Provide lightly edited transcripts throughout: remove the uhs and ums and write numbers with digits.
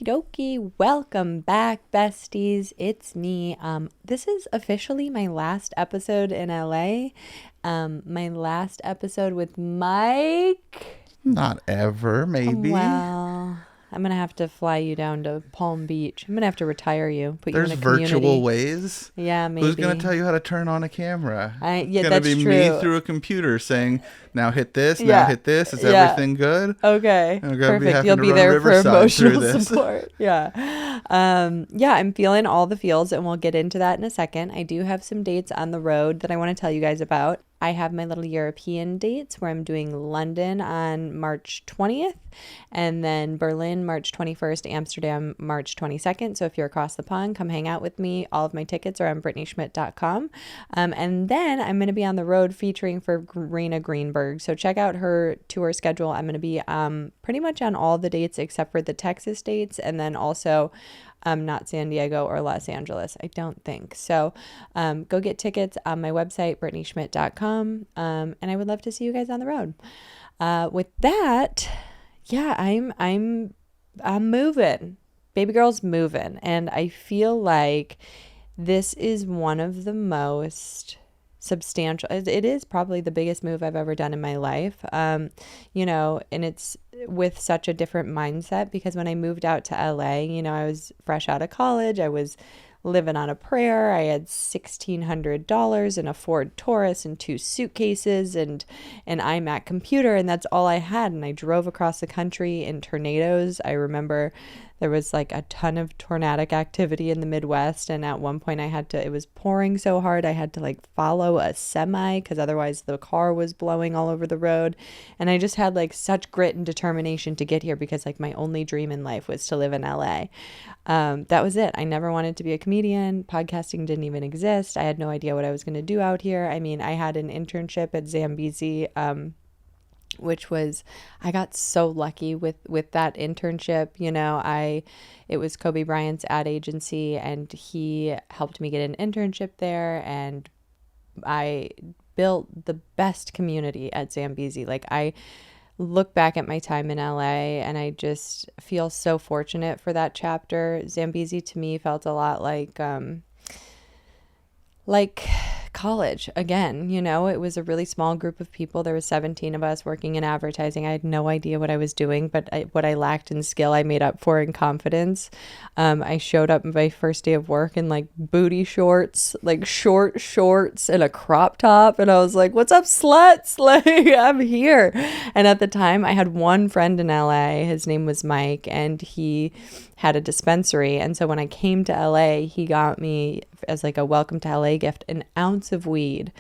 dokie. Welcome back, besties. It's me. This is officially my last episode in LA. My last episode with Mike. Not ever, maybe. Well, I'm gonna have to fly you down to Palm Beach. I'm gonna have to retire you. Put There's you in a community. virtual ways. Yeah, maybe. Who's gonna tell you how to turn on a camera? Yeah, it's gonna that's be true. me through a computer saying, "Now hit this. Yeah. Now hit this. Is Yeah. everything good?" Okay, I'm gonna be perfect. having You'll to be run there for Riverside through emotional this. support. Yeah. Yeah, I'm feeling all the feels, and we'll get into that in a second. I do have some dates on the road that I want to tell you guys about. I have my little European dates where I'm doing London on March 20th and then Berlin March 21st, Amsterdam March 22nd. So if you're across the pond, come hang out with me. All of my tickets are on BrittanySchmitt.com. And then I'm going to be on the road featuring for Rena Greenberg. So check out her tour schedule. I'm going to be pretty much on all the dates except for the Texas dates, and then also not San Diego or Los Angeles, I don't think. So go get tickets on my website, BrittanySchmitt.com. And I would love to see you guys on the road. With that, yeah, I'm moving. Baby girl's moving. And I feel like this is one of the most substantial, it is probably the biggest move I've ever done in my life, and it's with such a different mindset, because when I moved out to LA, I was fresh out of college, I was living on a prayer, I had $1,600 in a Ford Taurus and 2 suitcases and an iMac computer, and that's all I had. And I drove across the country in tornadoes. I remember there was like a ton of tornadic activity in the Midwest, and at one point it was pouring so hard I had to like follow a semi because otherwise the car was blowing all over the road. And I just had like such grit and determination to get here, because like my only dream in life was to live in LA. That was it. I never wanted to be a comedian. Podcasting didn't even exist. I had no idea what I was going to do out here. I mean, I had an internship at Zambezi, which was, I got so lucky with that internship. It was Kobe Bryant's ad agency, and he helped me get an internship there, and I built the best community at Zambezi. Like, I look back at my time in LA and I just feel so fortunate for that chapter. Zambezi to me felt a lot like college again. It was a really small group of people. There was 17 of us working in advertising. I had no idea what I was doing, but what I lacked in skill, I made up for in confidence. I showed up my first day of work in like booty shorts, like short shorts and a crop top. And I was like, what's up, sluts? Like, I'm here. And at the time I had one friend in LA, his name was Mike, and he had a dispensary. And so when I came to LA, he got me as like a welcome to LA gift, an ounce of weed.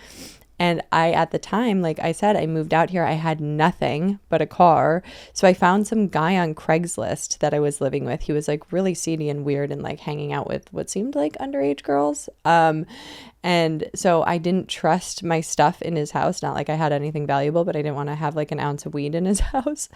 And I, at the time, like I said, I moved out here, I had nothing but a car. So I found some guy on Craigslist that I was living with. He was like really seedy and weird and like hanging out with what seemed like underage girls. And so I didn't trust my stuff in his house. Not like I had anything valuable, but I didn't want to have like an ounce of weed in his house.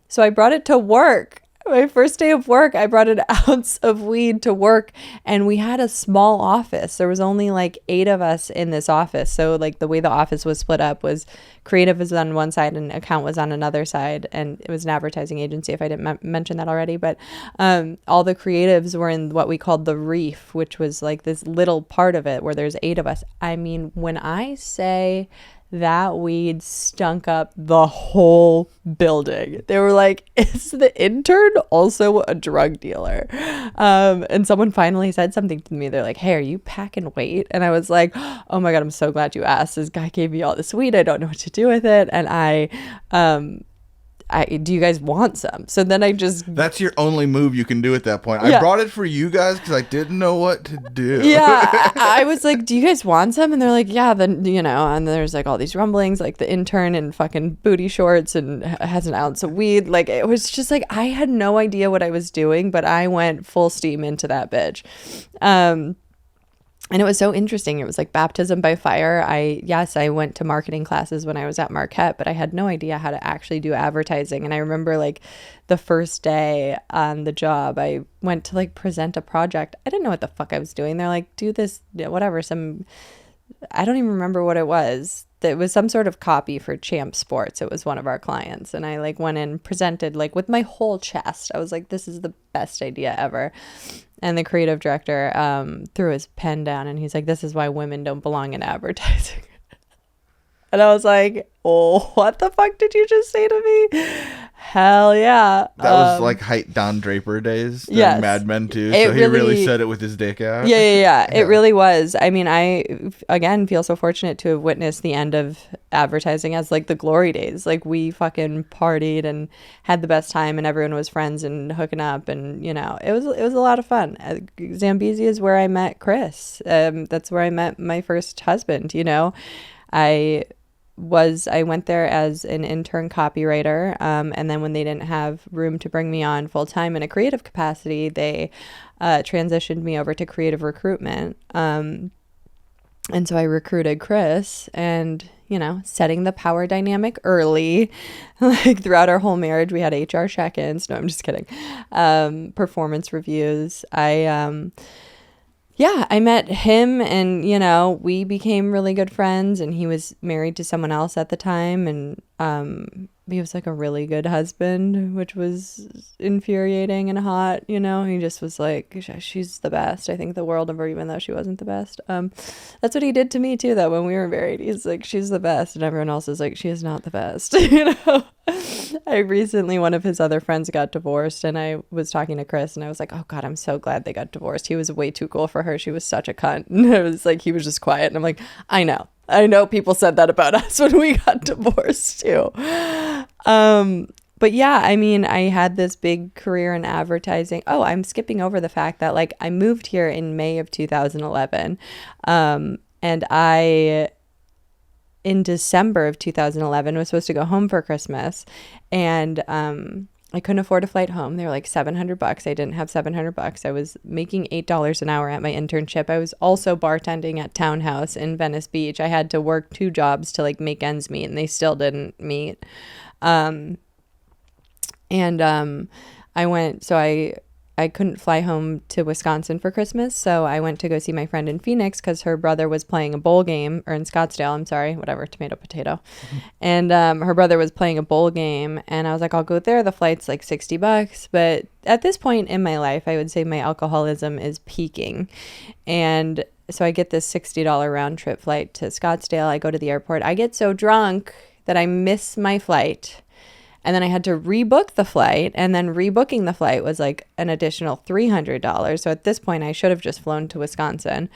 So I brought it to work. My first day of work, I brought an ounce of weed to work, and we had a small office. There was only like 8 of us in this office. So like the way the office was split up was creative was on one side and account was on another side. And it was an advertising agency, if I didn't mention that already. But all the creatives were in what we called the reef, which was like this little part of it where there's 8 of us. I mean, when I say that weed stunk up the whole building. They were like, is the intern also a drug dealer? And someone finally said something to me. They're like, hey, are you packing weight? And I was like, oh my God, I'm so glad you asked. This guy gave me all this weed. I don't know what to do with it. And do you guys want some? So then That's your only move you can do at that point. Yeah. I brought it for you guys because I didn't know what to do. Yeah. I was like, do you guys want some? And they're like, yeah. Then, and there's like all these rumblings, like the intern in fucking booty shorts and has an ounce of weed. Like, it was just like, I had no idea what I was doing, but I went full steam into that bitch. And it was so interesting. It was like baptism by fire. I went to marketing classes when I was at Marquette, but I had no idea how to actually do advertising. And I remember like the first day on the job, I went to like present a project. I didn't know what the fuck I was doing. They're like, do this, whatever, I don't even remember what it was. it was some sort of copy for Champ Sports. It was one of our clients, and I like went in, presented like with my whole chest. I was like, this is the best idea ever. And the creative director threw his pen down, and he's like, this is why women don't belong in advertising. And I was like, oh, what the fuck did you just say to me? Hell yeah. That was like height Don Draper days. Yes. Mad Men too. It So he really really- said it with his dick out. Yeah. It really was. I mean, I, again, feel so fortunate to have witnessed the end of advertising as like the glory days. Like we fucking partied and had the best time, and everyone was friends and hooking up, and, you know, it was a lot of fun. Zambezi is where I met Chris. That's where I met my first husband, you know. I went there as an intern copywriter, and then when they didn't have room to bring me on full time in a creative capacity, they transitioned me over to creative recruitment. And so I recruited Chris, and, you know, setting the power dynamic early, like throughout our whole marriage, we had HR check-ins. No, I'm just kidding. Performance reviews. Yeah, I met him, and, you know, we became really good friends, and he was married to someone else at the time, and he was like a really good husband, which was infuriating and hot, you know. He just was like, she's the best. I think the world of her, even though she wasn't the best. That's what he did to me too, though, when we were married. He's like, she's the best, and everyone else is like, she is not the best, you know. I recently, one of his other friends got divorced, and I was talking to Chris, and I was like, oh God, I'm so glad they got divorced. He was way too cool for her. She was such a cunt. And I was like, he was just quiet. And I'm like, I know people said that about us when we got divorced too. But yeah, I mean, I had this big career in advertising. Oh, I'm skipping over the fact that like I moved here in May of 2011. And in December of 2011 was supposed to go home for Christmas, and I couldn't afford a flight home. They were like $700. I didn't have $700. I was making $8 an hour at my internship. I was also bartending at Townhouse in Venice Beach. I had to work 2 jobs to like make ends meet, and they still didn't meet. I couldn't fly home to Wisconsin for Christmas, so I went to go see my friend in Phoenix because her brother was playing a bowl game, or in Scottsdale, I'm sorry, whatever, tomato, potato. And her brother was playing a bowl game, and I was like, I'll go there. The flight's like $60. But at this point in my life, I would say my alcoholism is peaking. And so I get this $60 round trip flight to Scottsdale. I go to the airport. I get so drunk that I miss my flight. And then I had to rebook the flight, and then rebooking the flight was like an additional $300. So at this point, I should have just flown to Wisconsin.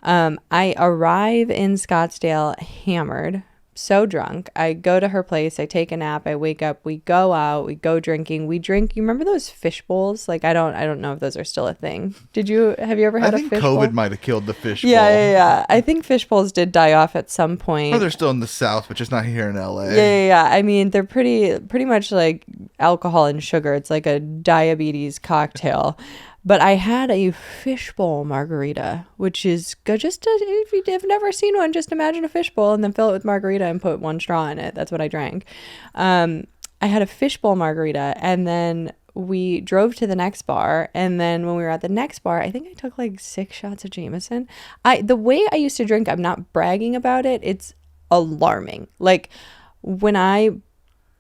I arrive in Scottsdale hammered, so drunk. I go to her place. I take a nap. I wake up. We go out. We go drinking. We drink. You remember those fish bowls? Like I don't know if those are still a thing. Have you ever had a fish bowl? I think COVID might have killed the fish bowl. Yeah. I think fish bowls did die off at some point. Or they're still in the South, but just not here in LA. Yeah. I mean, they're pretty much like alcohol and sugar. It's like a diabetes cocktail. But I had a fishbowl margarita, which is good. If you've never seen one, just imagine a fishbowl and then fill it with margarita and put 1 straw in it. That's what I drank. I had a fishbowl margarita, and then we drove to the next bar. And then when we were at the next bar, I think I took like 6 shots of Jameson. The way I used to drink, I'm not bragging about it. It's alarming. Like when I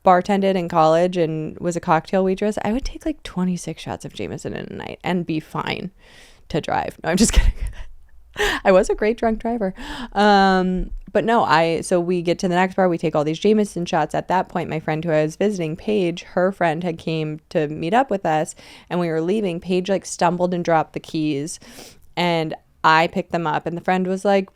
bartended in college and was a cocktail waitress, I would take like 26 shots of Jameson in a night and be fine to drive. No, I'm just kidding. I was a great drunk driver. But no, so we get to the next bar, we take all these Jameson shots. At that point, my friend who I was visiting, Paige, her friend had came to meet up with us, and we were leaving. Paige like stumbled and dropped the keys, and I picked them up, and the friend was like,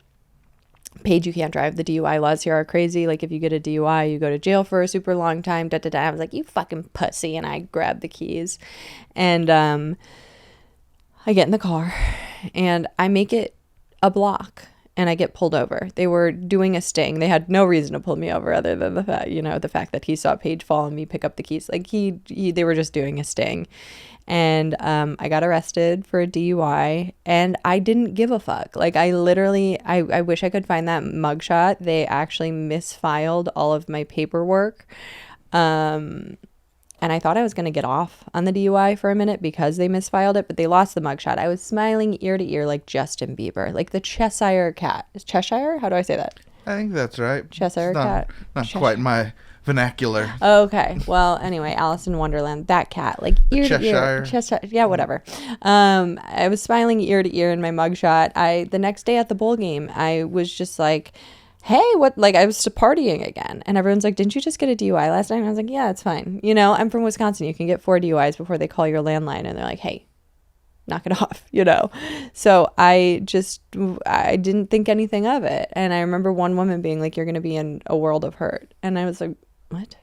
Paige, you can't drive. The DUI laws here are crazy. Like, if you get a DUI, you go to jail for a super long time. I was like, you fucking pussy. And I grabbed the keys. And I get in the car. And I make it a block. And I get pulled over. They were doing a sting. They had no reason to pull me over other than the fact that he saw Paige fall and me pick up the keys. Like, they were just doing a sting. And I got arrested for a DUI, and I didn't give a fuck. Like, I literally, I wish I could find that mugshot. They actually misfiled all of my paperwork. And I thought I was going to get off on the DUI for a minute because they misfiled it, but they lost the mugshot. I was smiling ear to ear like Justin Bieber, like the Cheshire cat. Is Cheshire? How do I say that? I think that's right. Cheshire It's not, cat. not Cheshire. quite my vernacular. Okay. Well, anyway, Alice in Wonderland, that cat, like ear to ear. Cheshire. Cheshire. Yeah, whatever. I was smiling ear to ear in my mugshot. The next day at the bowl game, I was just like, hey, what, like I was partying again. And everyone's like, didn't you just get a DUI last night? And I was like, yeah, it's fine. You know, I'm from Wisconsin. You can get 4 DUIs before they call your landline. And they're like, hey, knock it off, you know? So I didn't think anything of it. And I remember one woman being like, you're going to be in a world of hurt. And I was like, what?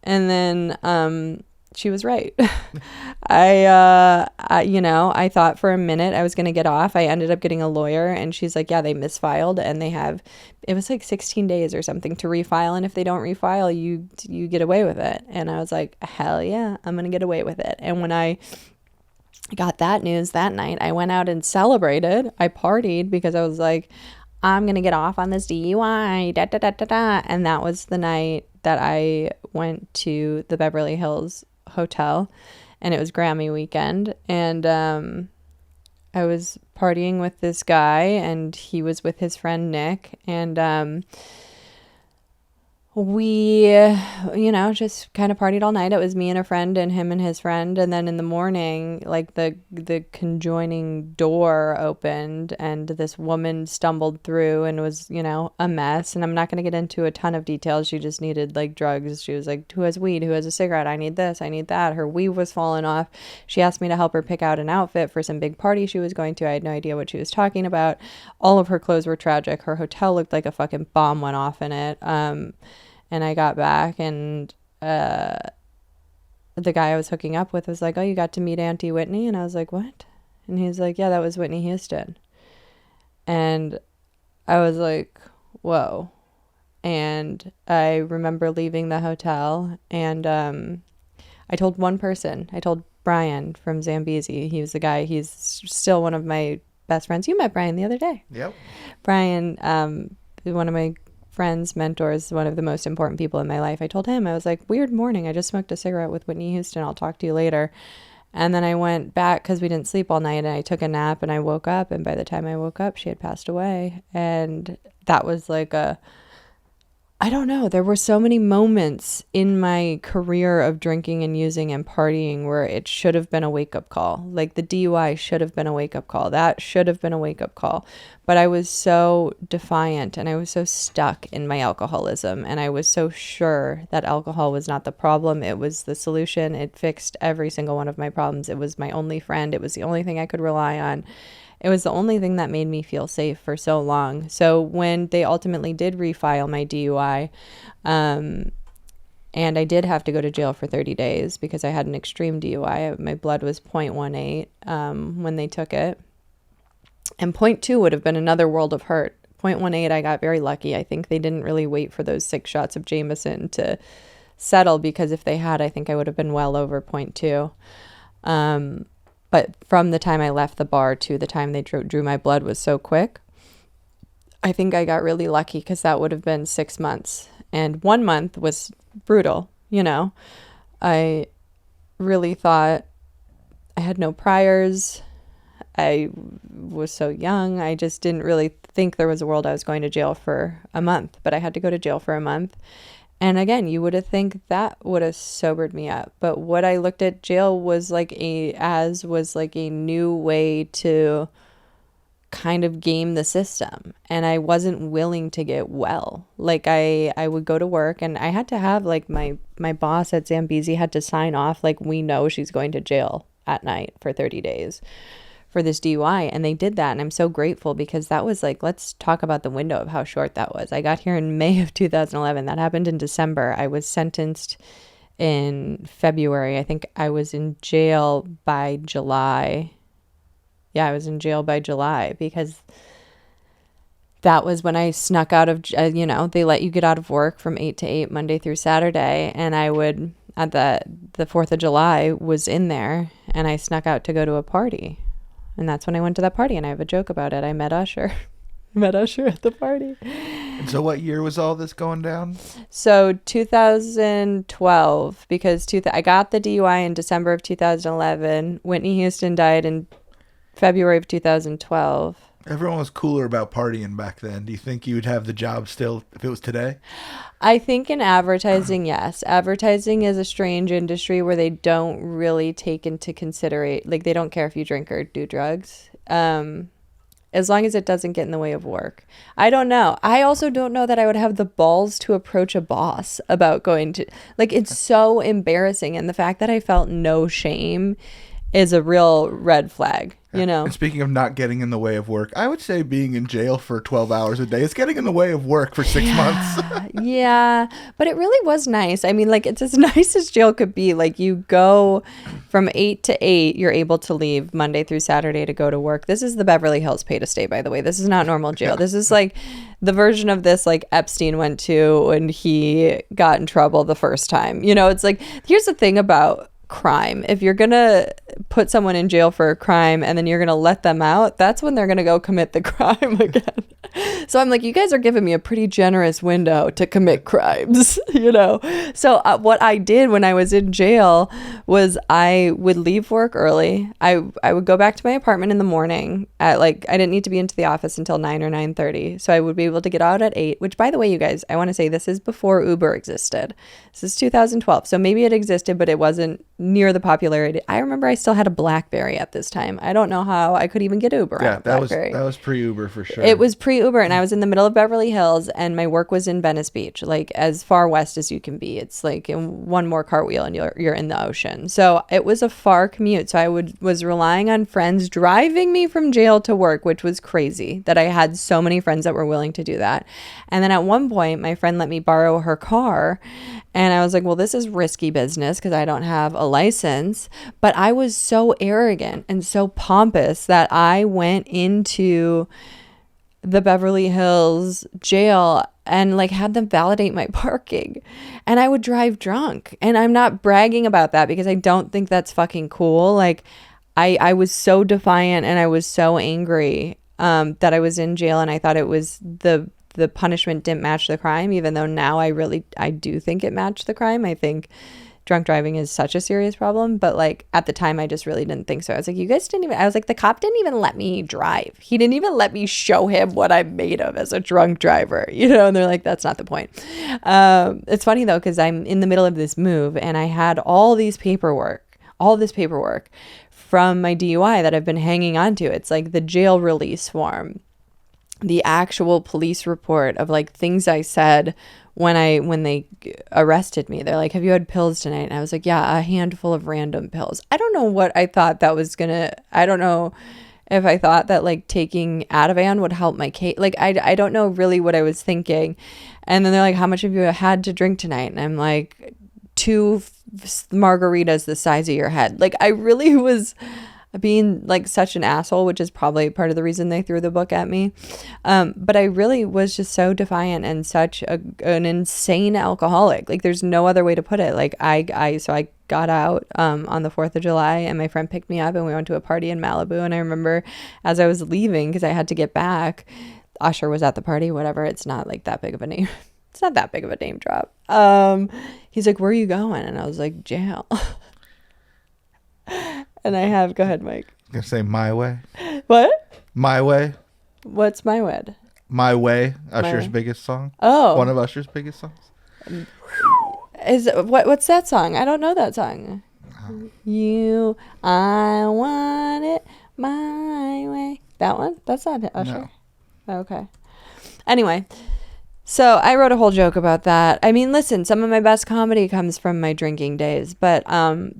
And then she was right. I thought for a minute I was going to get off. I ended up getting a lawyer, and she's like, yeah, they misfiled, and it was like 16 days or something to refile. And if they don't refile, you get away with it. And I was like, hell yeah, I'm going to get away with it. And when I got that news that night, I went out and celebrated. I partied because I was like, I'm going to get off on this DUI, da, da, da, da, da. And that was the night that I went to the Beverly Hills Hotel, and it was Grammy weekend. And I was partying with this guy, and he was with his friend Nick. And we, just kind of partied all night. It was me and a friend and him and his friend. And then in the morning, like the conjoining door opened, and this woman stumbled through and was, a mess. And I'm not going to get into a ton of details. She just needed like drugs. She was like, who has weed? Who has a cigarette? I need this. I need that. Her weave was falling off. She asked me to help her pick out an outfit for some big party she was going to. I had no idea what she was talking about. All of her clothes were tragic. Her hotel looked like a fucking bomb went off in it. And I got back, and the guy I was hooking up with was like, oh, you got to meet Auntie Whitney? And I was like, what? And he's like, yeah, that was Whitney Houston. And I was like, whoa. And I remember leaving the hotel, and I told one person. I told Brian from Zambezi. He was the guy. He's still one of my best friends. You met Brian the other day. Yep. Brian, one of my friends, mentors, one of the most important people in my life. I told him, I was like, weird morning. I just smoked a cigarette with Whitney Houston. I'll talk to you later. And then I went back because we didn't sleep all night, and I took a nap, and I woke up. And by the time I woke up, she had passed away. And that was like I don't know. There were so many moments in my career of drinking and using and partying where it should have been a wake-up call. Like the DUI should have been a wake-up call. That should have been a wake-up call. But I was so defiant, and I was so stuck in my alcoholism, and I was so sure that alcohol was not the problem. It was the solution. It fixed every single one of my problems. It was my only friend. It was the only thing I could rely on. It was the only thing that made me feel safe for so long. So when they ultimately did refile my DUI, and I did have to go to jail for 30 days because I had an extreme DUI. My blood was 0.18 when they took it. And 0.2 would have been another world of hurt. 0.18, I got very lucky. I think they didn't really wait for those 6 shots of Jameson to settle, because if they had, I think I would have been well over 0.2. But from the time I left the bar to the time they drew my blood was so quick. I think I got really lucky, because that would have been 6 months. And 1 month was brutal, I really thought I had no priors. I was so young. I just didn't really think there was a world I was going to jail for a month. But I had to go to jail for a month. And again, you would have think that would have sobered me up. But what I looked at jail was like a new way to kind of game the system. And I wasn't willing to get well. Like I would go to work, and I had to have like my boss at Zambezi had to sign off like, we know she's going to jail at night for 30 days for this DUI. And they did that. And I'm so grateful, because that was like, let's talk about the window of how short that was. I got here in May of 2011. That happened in December. I was sentenced in February. I think I was in jail by July. Yeah, I was in jail by July, because that was when I snuck out of, they let you get out of work from 8 to 8 Monday through Saturday. And I would, at the 4th of July was in there, and I snuck out to go to a party. And that's when I went to that party, and I have a joke about it. I met Usher. Met Usher at the party. And so what year was all this going down? So 2012, because I got the DUI in December of 2011. Whitney Houston died in February of 2012. Everyone was cooler about partying back then. Do you think you would have the job still if it was today? I think in advertising, yes. Advertising is a strange industry where they don't really take into consideration, like they don't care if you drink or do drugs. As long as it doesn't get in the way of work. I don't know. I also don't know that I would have the balls to approach a boss about going to, like, it's so embarrassing. And the fact that I felt no shame is a real red flag, you know? And speaking of not getting in the way of work, I would say being in jail for 12 hours a day is getting in the way of work for 6 months. Yeah, but it really was nice. I mean, like, it's as nice as jail could be. Like, you go from 8 to 8, you're able to leave Monday through Saturday to go to work. This is the Beverly Hills pay to stay, by the way. This is not normal jail. This is like the version of this, like, Epstein went to when he got in trouble the first time. You know, it's like, here's the thing about crime. If you're gonna put someone in jail for a crime and then you're gonna let them out, that's when they're gonna go commit the crime again. So I'm like, you guys are giving me a pretty generous window to commit crimes, you know? So what I did when I was in jail was I would leave work early. I would go back to my apartment in the morning at, like, I didn't need to be into the office until 9 or 9:30. So I would be able to get out at 8, which, by the way, you guys, I want to say this is before Uber existed. This is 2012. So maybe it existed, but it wasn't near the popularity. I remember I still had a BlackBerry at this time. I don't know how I could even get Uber on Yeah, a BlackBerry. that was pre-Uber for sure. It was pre-Uber, and I was in the middle of Beverly Hills, and my work was in Venice Beach, like as far west as you can be. It's like in one more cartwheel and you're in the ocean. So it was a far commute. So I was relying on friends driving me from jail to work, which was crazy that I had so many friends that were willing to do that. And then at one point, my friend let me borrow her car, and I was like, well, this is risky business because I don't have a license. But I was so arrogant and so pompous that I went into the Beverly Hills jail and like had them validate my parking, and I would drive drunk. And I'm not bragging about that because I don't think that's fucking cool. Like I was so defiant and I was so angry that I was in jail, and I thought it was the punishment didn't match the crime, even though now I do think it matched the crime. I think drunk driving is such a serious problem, but like at the time I just really didn't think so. I was like, you guys didn't even, I was like, the cop didn't even let me drive. He didn't even let me show him what I'm made of as a drunk driver, you know? And they're like, that's not the point. It's funny though, because I'm in the middle of this move and I had all this paperwork from my DUI that I've been hanging on to. It's like the jail release form, the actual police report of like things I said when they arrested me. They're like, have you had pills tonight? And I was like, yeah, a handful of random pills. I don't know what I thought that was I don't know if I thought that like taking Ativan would help my case. Like, I don't know really what I was thinking. And then they're like, how much have you had to drink tonight? And I'm like, 2 margaritas the size of your head. Like, I really was being like such an asshole, which is probably part of the reason they threw the book at me. But I really was just so defiant and such an insane alcoholic. Like there's no other way to put it. Like so I got out on the 4th of July and my friend picked me up and we went to a party in Malibu. And I remember as I was leaving, because I had to get back, Usher was at the party, whatever. It's not like that big of a name. It's not that big of a name drop. He's like, where are you going? And I was like, jail. And go ahead, Mike. I'm going to say My Way. What? My Way. What's My Way? My Way, Usher's biggest song. Oh. One of Usher's biggest songs. What's that song? I don't know that song. I want it my way. That one? That's not Usher. No. Okay. Anyway, so I wrote a whole joke about that. I mean, listen, some of my best comedy comes from my drinking days, but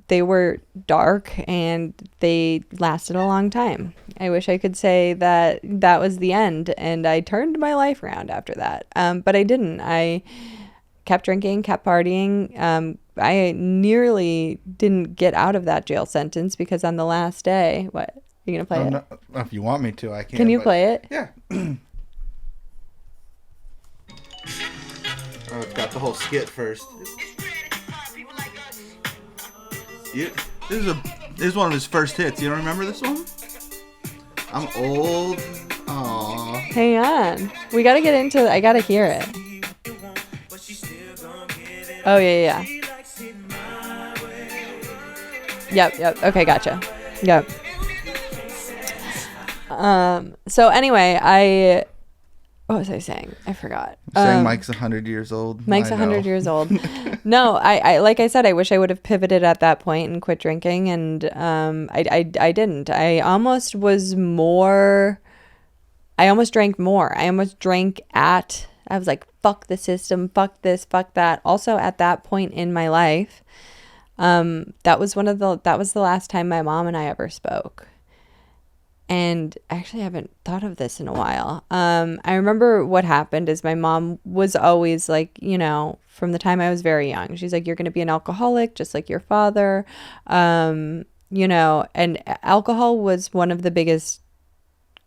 they were dark and they lasted a long time. I wish I could say that that was the end and I turned my life around after that. But I didn't. I kept drinking, kept partying. I nearly didn't get out of that jail sentence because on the last day, what? Are you going to play it? No, if you want me to, I can. Can you play it? Yeah. Oh, it's got the whole skit first. This is one of his first hits. You don't remember this one? I'm old. Aww. Hang on. We gotta get into it. I gotta hear it. Oh, yeah. Yep. Okay, gotcha. Yep. So anyway, what was I saying? I forgot. Saying Mike's 100 years old. Mike's 100 years old. No, I like I said, I wish I would have pivoted at that point and quit drinking, and I didn't. I almost drank more. I almost drank I was like, fuck the system, fuck this, fuck that. Also at that point in my life, that was the last time my mom and I ever spoke. And actually, I haven't thought of this in a while. I remember what happened is my mom was always like, from the time I was very young, she's like, you're going to be an alcoholic, just like your father. And alcohol was one of the biggest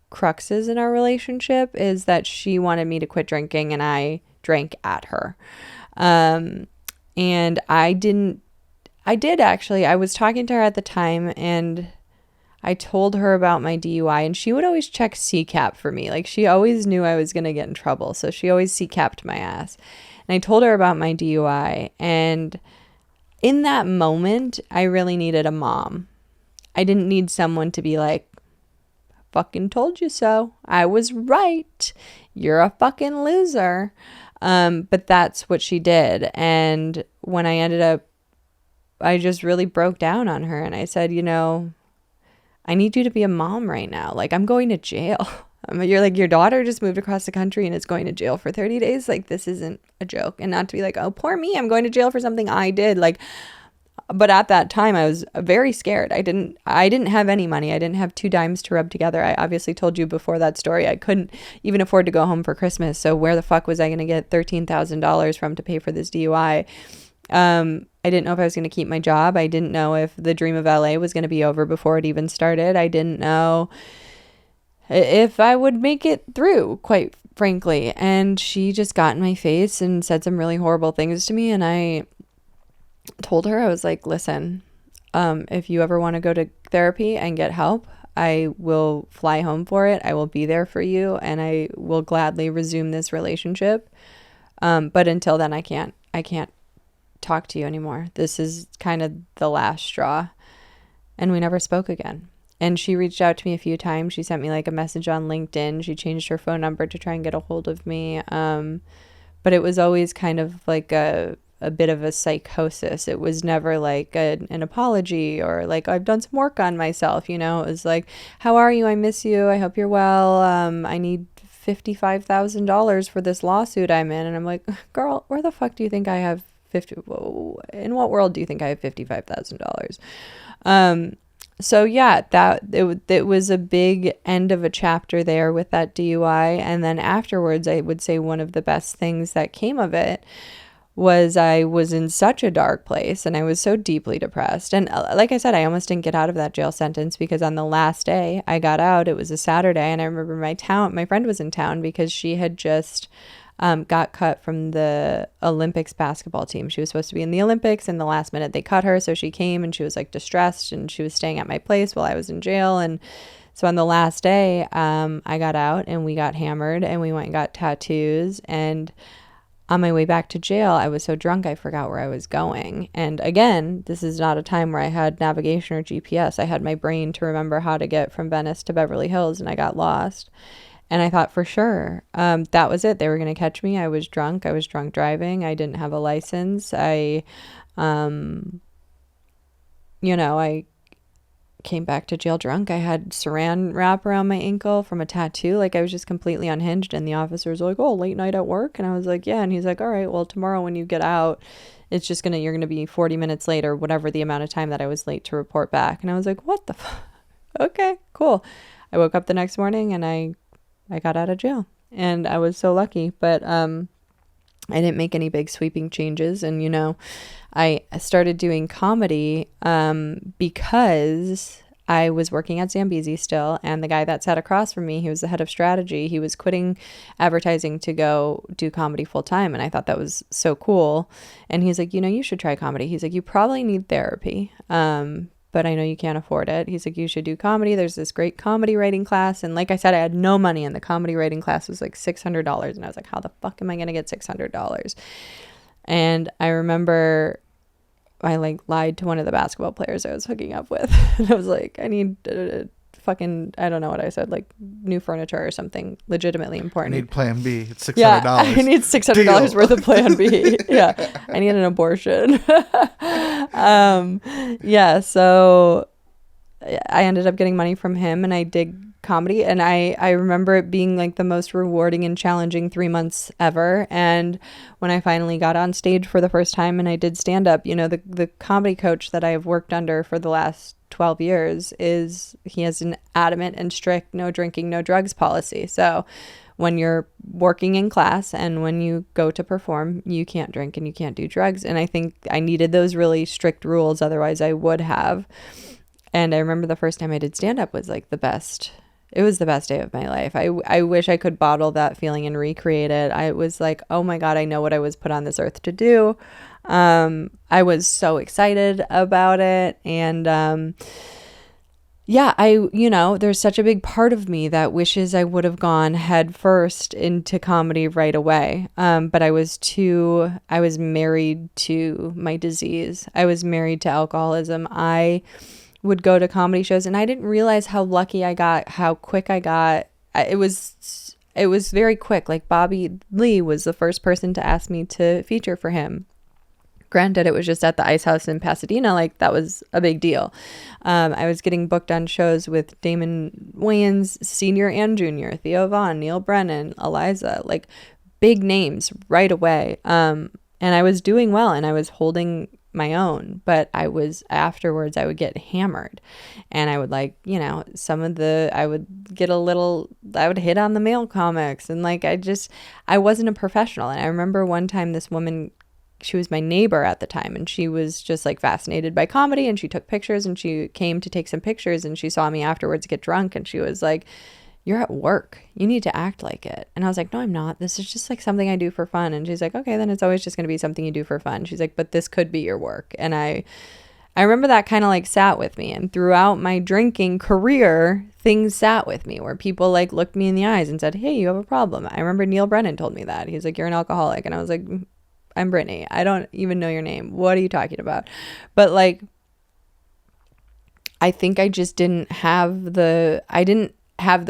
cruxes in our relationship, is that she wanted me to quit drinking and I drank at her. And I did actually. I was talking to her at the time, and I told her about my DUI, and she would always check CCAP for me. Like, she always knew I was going to get in trouble, so she always CCAP'd my ass. And I told her about my DUI, and in that moment, I really needed a mom. I didn't need someone to be like, fucking told you so. I was right. You're a fucking loser. But that's what she did. And when I ended up, I just really broke down on her, and I said, I need you to be a mom right now. Like, I'm going to jail. You're like, your daughter just moved across the country and is going to jail for 30 days. Like, this isn't a joke. And not to be like, oh, poor me, I'm going to jail for something I did. Like, but at that time I was very scared. I didn't have any money. I didn't have 2 dimes to rub together. I obviously told you before that story, I couldn't even afford to go home for Christmas. So where the fuck was I going to get $13,000 from to pay for this DUI? I didn't know if I was going to keep my job. I didn't know if the dream of LA was going to be over before it even started. I didn't know if I would make it through, quite frankly. And she just got in my face and said some really horrible things to me. And I told her, I was like, listen, if you ever want to go to therapy and get help, I will fly home for it. I will be there for you, and I will gladly resume this relationship. But until then, I can't talk to you anymore. This is kind of the last straw. And we never spoke again. And she reached out to me a few times. She sent me like a message on LinkedIn. She changed her phone number to try and get a hold of me. But it was always kind of like a bit of a psychosis. It was never like an apology or like, I've done some work on myself. It was like, how are you? I miss you. I hope you're well. I need $55,000 for this lawsuit I'm in. And I'm like, girl, where the fuck do you think I have in what world do you think I have $55,000? So yeah, it was a big end of a chapter there with that DUI. And then afterwards, I would say one of the best things that came of it was I was in such a dark place and I was so deeply depressed. And like I said, I almost didn't get out of that jail sentence, because on the last day I got out, it was a Saturday, and I remember my friend was in town because she had just got cut from the Olympics basketball team. She was supposed to be in the Olympics, and the last minute they cut her. So she came and she was like distressed, and she was staying at my place while I was in jail. And so on the last day, I got out and we got hammered and we went and got tattoos. And on my way back to jail, I was so drunk I forgot where I was going. And again, this is not a time where I had navigation or GPS. I had my brain to remember how to get from Venice to Beverly Hills, and I got lost. And I thought for sure that was it. They were going to catch me. I was drunk. I was drunk driving. I didn't have a license. I came back to jail drunk. I had saran wrap around my ankle from a tattoo. Like, I was just completely unhinged. And the officer was like, oh, late night at work? And I was like, yeah. And he's like, all right, well, tomorrow when you get out, it's just you're going to be 40 minutes late, or whatever the amount of time that I was late to report back. And I was like, what the fuck? Okay, cool. I woke up the next morning and I got out of jail, and I was so lucky. But I didn't make any big sweeping changes. And, I started doing comedy because I was working at Zambezi still, and the guy that sat across from me, he was the head of strategy. He was quitting advertising to go do comedy full time, and I thought that was so cool. And he's like, you should try comedy. He's like, you probably need therapy, but I know you can't afford it. He's like, you should do comedy. There's this great comedy writing class. And like I said, I had no money, and the comedy writing class was like $600. And I was like, how the fuck am I going to get $600? And I remember I like lied to one of the basketball players I was hooking up with. And I was like, I need fucking, I don't know what I said, like new furniture or something legitimately I important. need Plan B. It's $600. Yeah, I need $600 Deal. worth of Plan B. Yeah, I need an abortion. Yeah, so I ended up getting money from him, and I did comedy, and I remember it being like the most rewarding and challenging 3 months ever. And when I finally got on stage for the first time and I did stand up, you know, the comedy coach that I have worked under for the last 12 years he has an adamant and strict no drinking, no drugs policy. So when you're working in class and when you go to perform, you can't drink and you can't do drugs. And I think I needed those really strict rules, otherwise I would have. And I remember the first time I did stand up was like the best. It was the best day of my life. I wish I could bottle that feeling and recreate it. I was like, oh my God, I know what I was put on this earth to do. I was so excited about it. And yeah, there's such a big part of me that wishes I would have gone head first into comedy right away. But I was married to my disease. I was married to alcoholism. I would go to comedy shows, and I didn't realize how lucky I got, how quick I got. It was very quick. Like Bobby Lee was the first person to ask me to feature for him. Granted, it was just at the Ice House in Pasadena. Like, that was a big deal. I was getting booked on shows with Damon Wayans, Senior and Junior, Theo Vaughn, Neil Brennan, Eliza, like big names right away. And I was doing well, and I was holding my own, but afterwards I would get hammered, and I would I would hit on the male comics, and like I wasn't a professional. And I remember one time this woman, she was my neighbor at the time, and she was just like fascinated by comedy, and she took pictures, and she came to take some pictures, and she saw me afterwards get drunk, and she was like, you're at work, you need to act like it. And I was like, no, I'm not. This is just like something I do for fun. And she's like, okay, then it's always just going to be something you do for fun. She's like, but this could be your work. And I remember that kind of like sat with me. And throughout my drinking career, things sat with me where people like looked me in the eyes and said, hey, you have a problem. I remember Neil Brennan told me that. He's like, you're an alcoholic. And I was like, I'm Brittany. I don't even know your name. What are you talking about? But like, I think I just didn't have the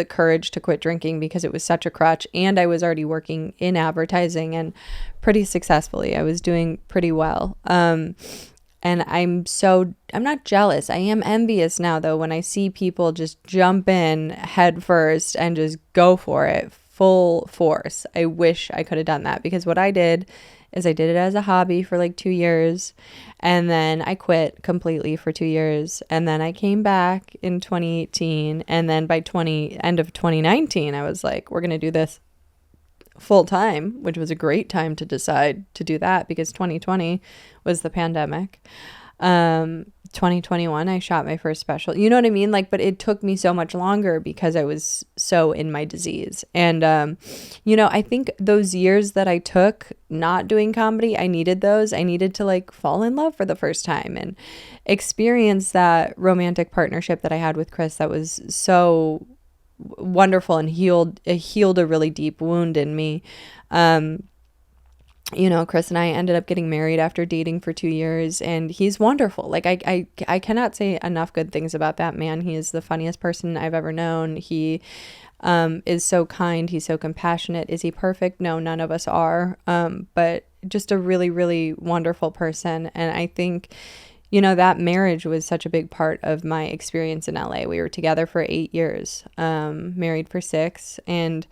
courage to quit drinking because it was such a crutch, and I was already working in advertising and pretty successfully. I was doing pretty well. And I'm not jealous. I am envious now though when I see people just jump in head first and just go for it full force. I wish I could have done that, because what I did is I did it as a hobby for like 2 years, and then I quit completely for 2 years, and then I came back in 2018, and then by end of 2019 I was like, we're gonna do this full time, which was a great time to decide to do that because 2020 was the pandemic. 2021 I shot my first special, you know what I mean? Like, but it took me so much longer because I was so in my disease. And I think those years that I took not doing comedy, I needed those. I needed to like fall in love for the first time and experience that romantic partnership that I had with Chris that was so wonderful and healed a really deep wound in me. Chris and I ended up getting married after dating for 2 years, and he's wonderful. Like I cannot say enough good things about that man. He is the funniest person I've ever known. He is so kind. He's so compassionate. Is he perfect? No, none of us are. But just a really, really wonderful person. And I think, that marriage was such a big part of my experience in LA. We were together for 8 years, married for 6, and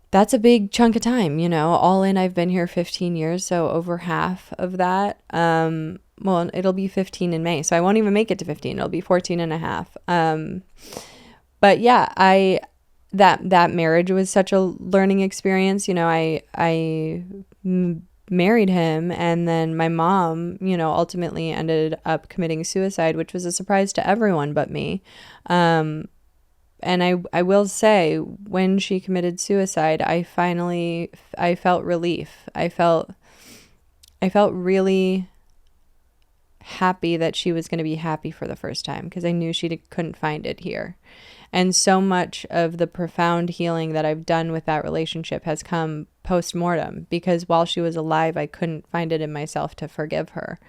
that's a big chunk of time, all in. I've been here 15 years, so over half of that. Well, it'll be 15 in May, so I won't even make it to 15. It'll be 14 and a half. But yeah, that marriage was such a learning experience. I married him, and then my mom, ultimately ended up committing suicide, which was a surprise to everyone but me. And I will say, when she committed suicide, I felt relief. I felt really happy that she was going to be happy for the first time, because I knew she couldn't find it here. And so much of the profound healing that I've done with that relationship has come post-mortem, because while she was alive, I couldn't find it in myself to forgive her.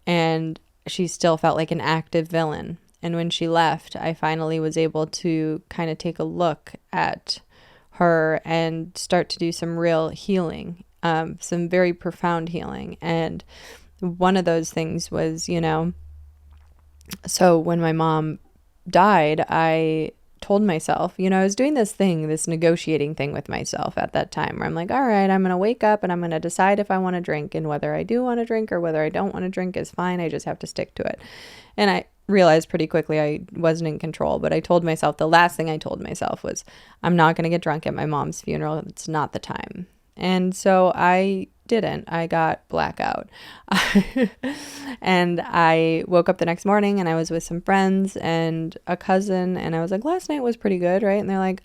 And she still felt like an active villain. And when she left, I finally was able to kind of take a look at her and start to do some real healing, some very profound healing. And one of those things was, so when my mom died, I told myself, I was doing this negotiating thing with myself at that time where I'm like, all right, I'm going to wake up and I'm going to decide if I want to drink, and whether I do want to drink or whether I don't want to drink is fine. I just have to stick to it. And I realized pretty quickly I wasn't in control, but I told myself, the last thing I told myself was, I'm not going to get drunk at my mom's funeral. It's not the time. And so I didn't. I got blackout. And I woke up the next morning and I was with some friends and a cousin, and I was like, last night was pretty good, right? And they're like,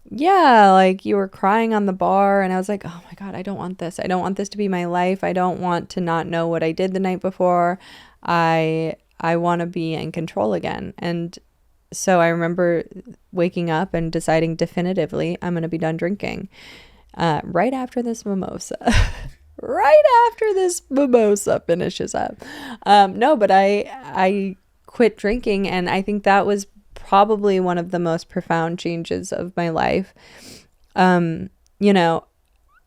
yeah, like you were crying on the bar. And I was like, oh my God, I don't want this. I don't want this to be my life. I don't want to not know what I did the night before. I want to be in control again. And so I remember waking up and deciding definitively I'm going to be done drinking right after this mimosa. Right after this mimosa finishes up. No, but I quit drinking, and I think that was probably one of the most profound changes of my life.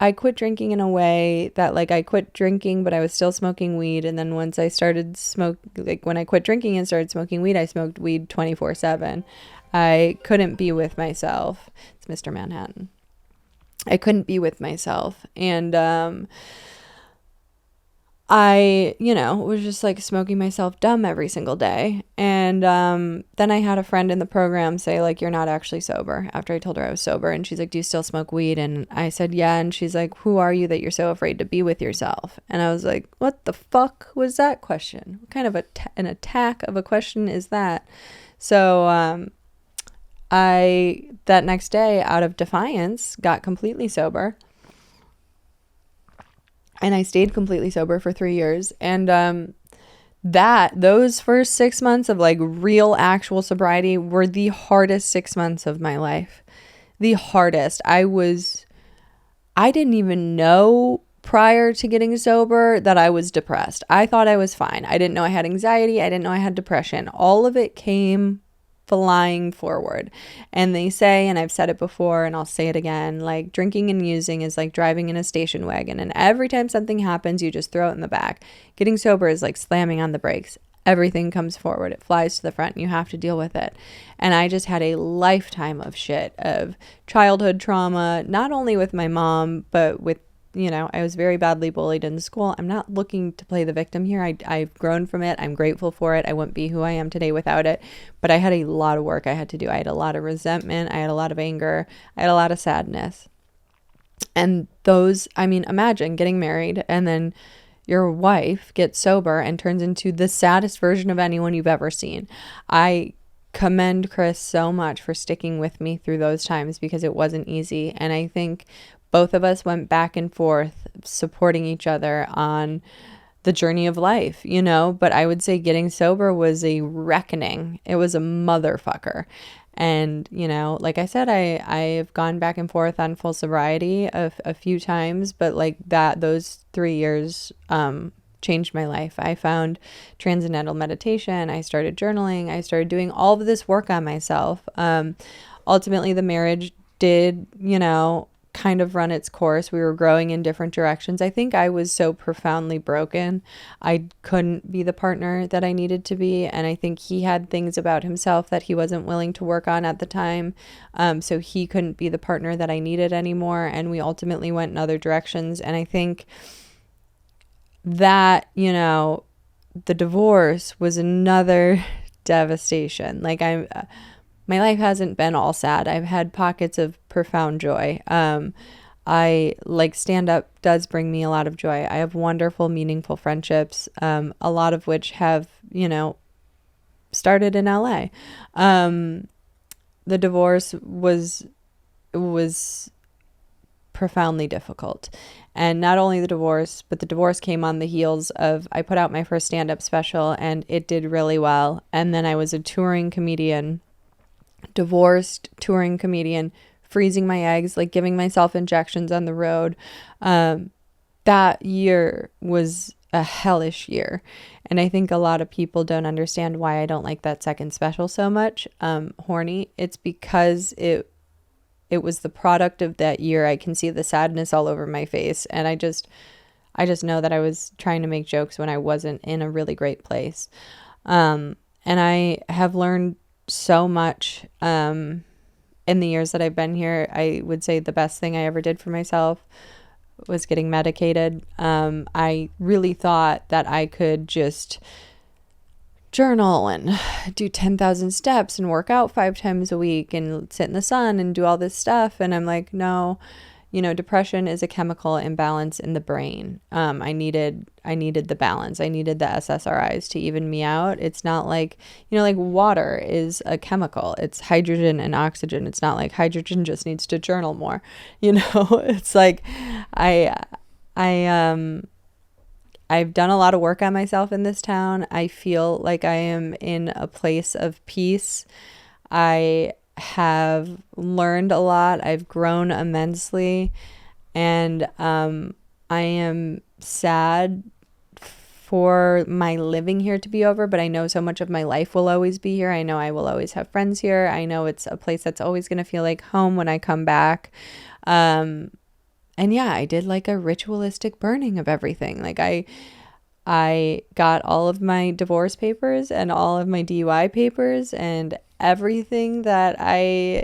I quit drinking in a way that, like, I quit drinking, but I was still smoking weed. And then once I started when I quit drinking and started smoking weed, I smoked weed 24/7. I couldn't be with myself. It's Mr. Manhattan. I couldn't be with myself. And, I, was just like smoking myself dumb every single day. And then I had a friend in the program say, like, you're not actually sober, after I told her I was sober. And she's like, do you still smoke weed? And I said, yeah. And she's like, who are you that you're so afraid to be with yourself? And I was like, what the fuck was that question? What kind of an attack of a question is that? So that next day, out of defiance, got completely sober. And I stayed completely sober for 3 years. And those first 6 months of like real actual sobriety were the hardest 6 months of my life. The hardest. I didn't even know prior to getting sober that I was depressed. I thought I was fine. I didn't know I had anxiety. I didn't know I had depression. All of it came flying forward. And they say, and I've said it before and I'll say it again, like, drinking and using is like driving in a station wagon, and every time something happens you just throw it in the back. Getting sober is like slamming on the brakes. Everything comes forward, it flies to the front, and you have to deal with it. And I just had a lifetime of shit, of childhood trauma, not only with my mom, but with, I was very badly bullied in school. I'm not looking to play the victim here. I've grown from it. I'm grateful for it. I wouldn't be who I am today without it. But I had a lot of work I had to do. I had a lot of resentment. I had a lot of anger. I had a lot of sadness. And imagine getting married and then your wife gets sober and turns into the saddest version of anyone you've ever seen. I commend Chris so much for sticking with me through those times, because it wasn't easy. And I think both of us went back and forth supporting each other on the journey of life, but I would say getting sober was a reckoning. It was a motherfucker. And, like I said, I've gone back and forth on full sobriety a few times, but like those 3 years, changed my life. I found transcendental meditation. I started journaling. I started doing all of this work on myself. Ultimately the marriage did, kind of run its course. We were growing in different directions. I think I was so profoundly broken. I couldn't be the partner that I needed to be. And I think he had things about himself that he wasn't willing to work on at the time. So he couldn't be the partner that I needed anymore. And we ultimately went in other directions. And I think that, the divorce was another devastation. Like my life hasn't been all sad. I've had pockets of profound joy. I like stand up does bring me a lot of joy. I have wonderful, meaningful friendships, a lot of which have, started in LA. The divorce was profoundly difficult. And not only the divorce, but the divorce came on the heels of, I put out my first stand-up special and it did really well. And then I was a touring comedian, divorced touring comedian, freezing my eggs, like giving myself injections on the road. That year was a hellish year. And I think a lot of people don't understand why I don't like that second special so much. Horny. It's because it was the product of that year. I can see the sadness all over my face. And I just know that I was trying to make jokes when I wasn't in a really great place. And I have learned so much in the years that I've been here. I would say the best thing I ever did for myself was getting medicated. I really thought that I could just journal and do 10,000 steps and work out 5 times a week and sit in the sun and do all this stuff. And I'm like, no, depression is a chemical imbalance in the brain. I needed the balance. I needed the SSRIs to even me out. It's not like, like water is a chemical. It's hydrogen and oxygen. It's not like hydrogen just needs to journal more. It's like I've done a lot of work on myself in this town. I feel like I am in a place of peace. I have learned a lot. I've grown immensely, and I am sad for my living here to be over, but I know so much of my life will always be here. I know I will always have friends here. I know it's a place that's always going to feel like home when I come back. And yeah, I did like a ritualistic burning of everything. Like I got all of my divorce papers and all of my DUI papers and everything that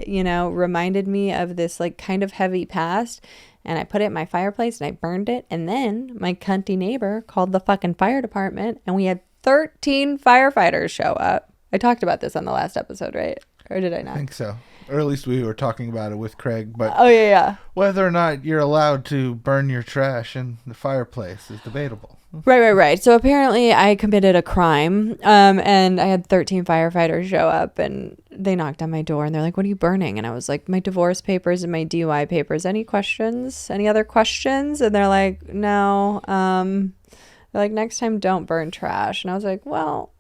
reminded me of this like kind of heavy past, and I put it in my fireplace and I burned it. And then my cunty neighbor called the fucking fire department and we had 13 firefighters show up. I talked about this on the last episode, right? Or did I not? I think so. Or at least we were talking about it with Craig. But oh yeah. Whether or not you're allowed to burn your trash in the fireplace is debatable. Right. So apparently I committed a crime, and I had 13 firefighters show up, and they knocked on my door, and they're like, "What are you burning?" And I was like, "My divorce papers and my DUI papers. Any questions? Any other questions?" And they're like, "No." They're like, "Next time, don't burn trash." And I was like, "Well,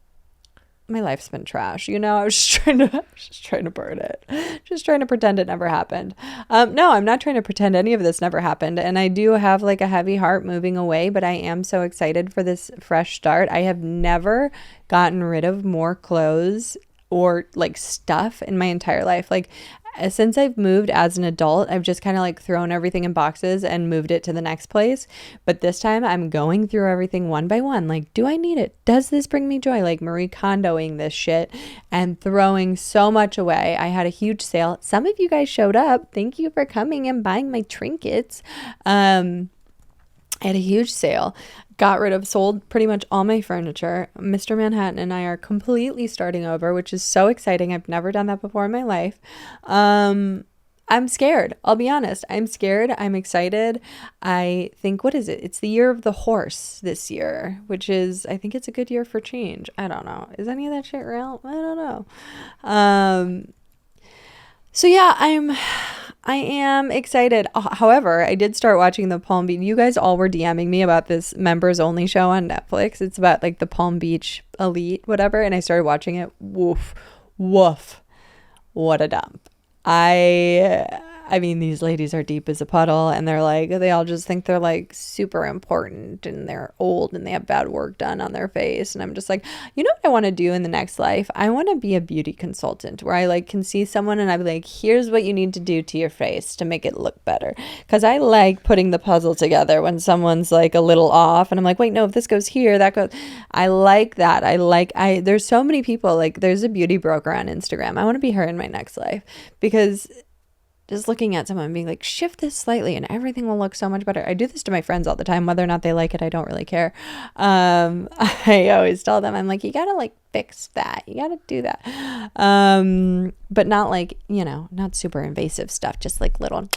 my life's been trash, I was just trying to burn it, just trying to pretend it never happened." No, I'm not trying to pretend any of this never happened, and I do have like a heavy heart moving away, but I am so excited for this fresh start. I have never gotten rid of more clothes or like stuff in my entire life. Like since I've moved as an adult, I've just kind of like thrown everything in boxes and moved it to the next place. But this time I'm going through everything one by one. Like, do I need it? Does this bring me joy? Like Marie Kondoing this shit and throwing so much away. I had a huge sale. Some of you guys showed up. Thank you for coming and buying my trinkets. I had a huge sale. Sold pretty much all my furniture. Mr. Manhattan and I are completely starting over, which is so exciting. I've never done that before in my life. I'm scared. I'll be honest. I'm scared. I'm excited. I think, what is it? It's the year of the horse this year, which is, I think it's a good year for change. I don't know. Is any of that shit real? I don't know. So yeah, I am excited. However, I did start watching the Palm Beach. You guys all were DMing me about this members only show on Netflix. It's about like the Palm Beach elite, whatever. And I started watching it. Woof. What a dump. I mean, these ladies are deep as a puddle, and they all just think they're like super important, and they're old and they have bad work done on their face. And I'm just like, what I want to do in the next life? I want to be a beauty consultant where I like can see someone and I'd be like, here's what you need to do to your face to make it look better. Cause I like putting the puzzle together when someone's like a little off and I'm like, wait, no, if this goes here, that goes. I like that. There's so many people, like there's a beauty broker on Instagram. I want to be her in my next life, because just looking at someone and being like, shift this slightly and everything will look so much better. I do this to my friends all the time. Whether or not they like it, I don't really care. I always tell them, I'm like, you gotta like fix that. You gotta do that. But not like, not super invasive stuff, just like little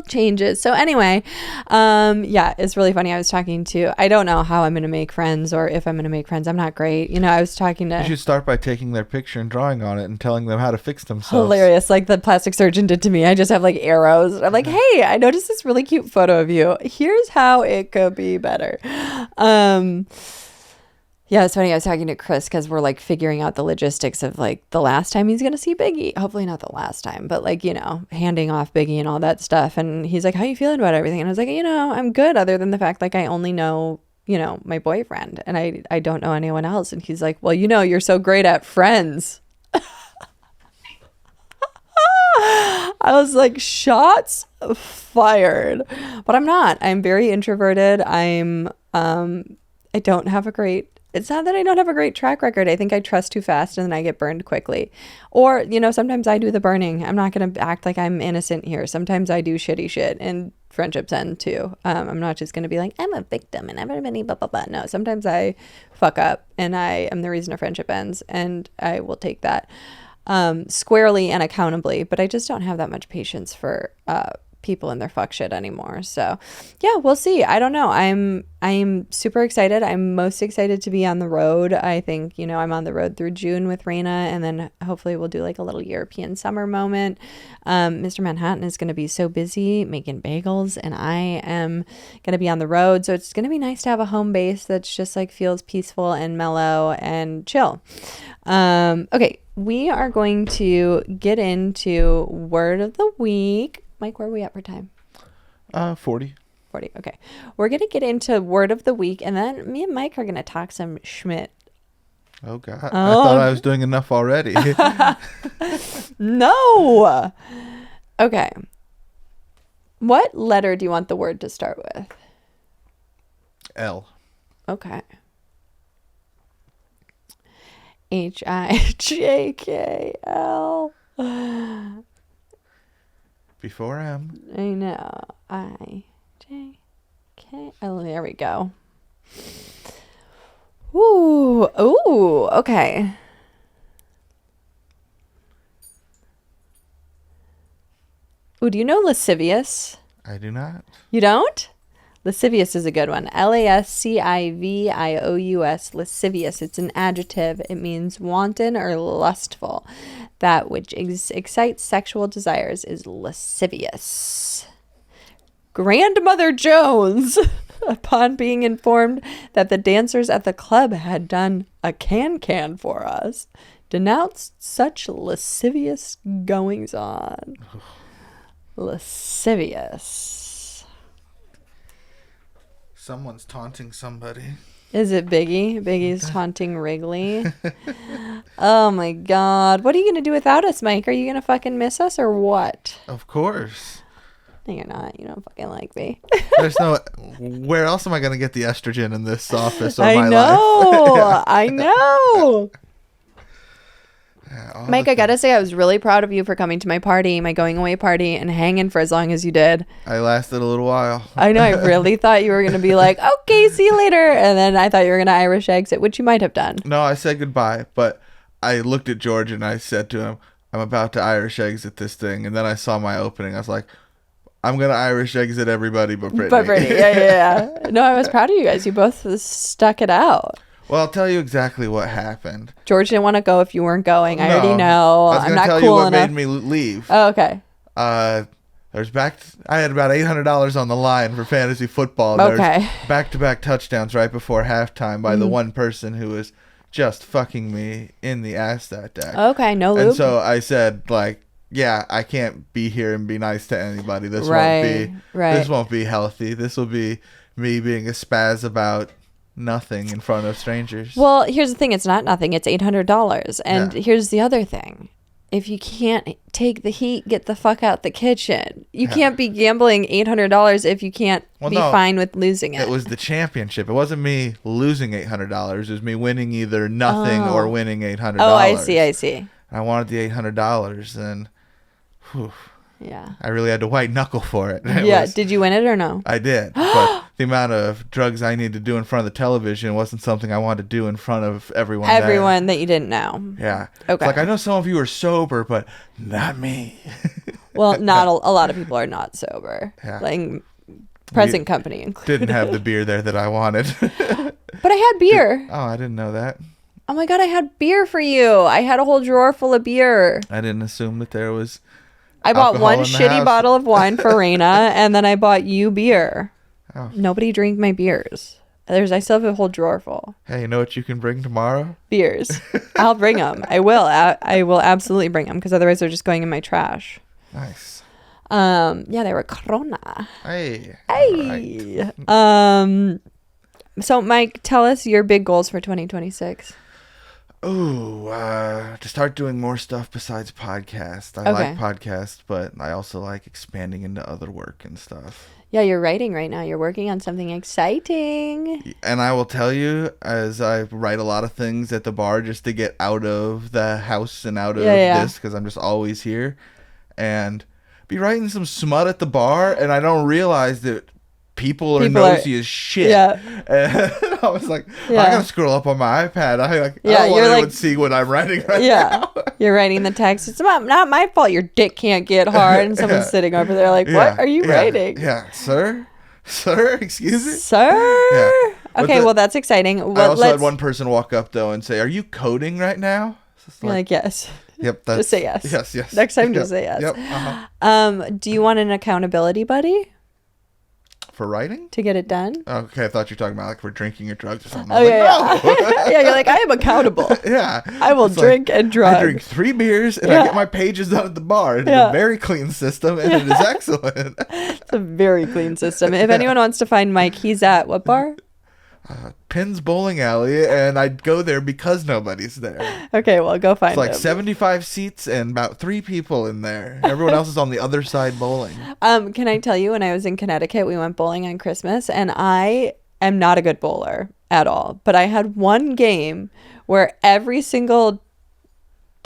changes. So anyway, yeah, it's really funny. I was talking to, I don't know how I'm going to make friends or if I'm going to make friends. I'm not great. I was talking to. You should start by taking their picture and drawing on it and telling them how to fix themselves. Hilarious. Like the plastic surgeon did to me. I just have like arrows. I'm like, hey, I noticed this really cute photo of you. Here's how it could be better. Yeah, it's funny. I was talking to Chris because we're like figuring out the logistics of like the last time he's going to see Biggie. Hopefully not the last time, but like, handing off Biggie and all that stuff. And he's like, how you feeling about everything? And I was like, I'm good, other than the fact like I only know, my boyfriend and I don't know anyone else. And he's like, well, you're so great at friends. I was like, shots fired. But I'm not. I'm very introverted. I don't have a great, it's not that I don't have a great track record. I think I trust too fast and then I get burned quickly. Or, sometimes I do the burning. I'm not going to act like I'm innocent here. Sometimes I do shitty shit and friendships end too. I'm not just going to be like, I'm a victim and everybody blah, blah, blah. No, sometimes I fuck up and I am the reason a friendship ends, and I will take that squarely and accountably. But I just don't have that much patience for people and their fuck shit anymore. So yeah, we'll see. I don't know. I'm super excited. I'm most excited to be on the road. I think, I'm on the road through June with Raina, and then hopefully we'll do like a little European summer moment. Mr. Manhattan is going to be so busy making bagels, and I am going to be on the road. So it's going to be nice to have a home base that's just like feels peaceful and mellow and chill. Okay, we are going to get into word of the week. Mike, where are we at for time? 40. 40. Okay. We're going to get into word of the week, and then me and Mike are going to talk some Schmitt. Oh, God. I thought I was doing enough already. No. Okay. What letter do you want the word to start with? L. Okay. HIJKL. Before M. I know. IJK. Oh, there we go. Ooh. Ooh. Okay. Ooh, do you know lascivious? I do not. You don't? Lascivious is a good one. LASCIVIOUS. Lascivious. It's an adjective. It means wanton or lustful. That which excites sexual desires is lascivious. Grandmother Jones, upon being informed that the dancers at the club had done a can for us, denounced such lascivious goings on. Lascivious. Someone's taunting somebody. Is it Biggie? Biggie's taunting Wrigley. Oh my God. What are you going to do without us, Mike? Are you going to fucking miss us or what? Of course. No, you're not. You don't fucking like me. There's no... Where else am I going to get the estrogen in this office or I my know. life? I know. Yeah, Mike, I gotta say, I was really proud of you for coming to my party, my going away party, and hanging for as long as you did. I lasted a little while. I know. I really thought you were going to be like, okay, see you later. And then I thought you were going to Irish exit, which you might have done. No, I said goodbye, but I looked at George and I said to him, I'm about to Irish exit this thing. And then I saw my opening. I was like, I'm going to Irish exit everybody but Brittany. But Brittany, yeah. No, I was proud of you guys. You both stuck it out. Well, I'll tell you exactly what happened. George didn't want to go if you weren't going. I No, already know. I was I'm gonna not tell cool you what enough. made me leave. Oh, okay. I had about $800 on the line for fantasy football. Okay. There's back-to-back touchdowns right before halftime by the one person who was just fucking me in the ass that day. Okay, no lube. And so I said, like, yeah, I can't be here and be nice to anybody. This won't be healthy. This will be me being a spaz about nothing in front of strangers. Well, here's the thing. It's not nothing. It's $800. And here's the other thing. If you can't take the heat, get the fuck out the kitchen. You can't be gambling $800 if you can't be fine with losing it. It was the championship. It wasn't me losing $800. It was me winning either nothing or winning $800. Oh, I see. I wanted the $800, and yeah, I really had to white knuckle for it. Did you win it or no? I did, but the amount of drugs I need to do in front of the television wasn't something I wanted to do in front of everyone that you didn't know. Yeah. Okay. It's like, I know some of you are sober, but not me. Well, not a lot of people are not sober. Yeah. Like present company included. Didn't have the beer there that I wanted. But I had beer. Oh, I didn't know that. Oh my God, I had beer for you. I had a whole drawer full of beer. I didn't assume that there was I bought one house. shitty bottle of wine for Raina, and then I bought you beer. Oh. Nobody drank my beers. I still have a whole drawer full. Hey, you know what you can bring tomorrow? Beers. I'll bring them. I will. I will absolutely bring them because otherwise they're just going in my trash. Nice. Yeah, they were Corona. Hey. Hey. Right. So Mike, tell us your big goals for 2026. Ooh, to start doing more stuff besides podcast. I like podcasts, but I also like expanding into other work and stuff. Yeah, you're writing right now. You're working on something exciting. And I will tell you, as I write a lot of things at the bar just to get out of the house and out of this, because I'm just always here, and be writing some smut at the bar, and I don't realize that people are nosy as shit. Yeah. And I was like, I gotta scroll up on my iPad. I don't want anyone to see what I'm writing now. You're writing the text. It's not my fault your dick can't get hard, and someone's sitting over there like, what are you writing? Yeah, sir, excuse me, sir. Yeah. Okay, well that's exciting. I also had one person walk up though and say, "Are you coding right now?" You're like, yes. Yep. Just say yes. Yes. Next time, just say yes. Yep. Do you want an accountability buddy? For writing? To get it done? Okay, I thought you were talking about like for drinking or drugs or something. Oh, yeah. Yeah, you're like, I am accountable. Yeah. I will drink and drug. I drink 3 beers and I get my pages done at the bar. It's a very clean system and it is excellent. It's a very clean system. If anyone wants to find Mike, he's at what bar? Pins Bowling Alley, and I'd go there because nobody's there. Okay, well, go find him. It's like 75 seats and about 3 people in there. Everyone else is on the other side bowling. Can I tell you, when I was in Connecticut, we went bowling on Christmas, and I am not a good bowler at all. But I had one game where every single,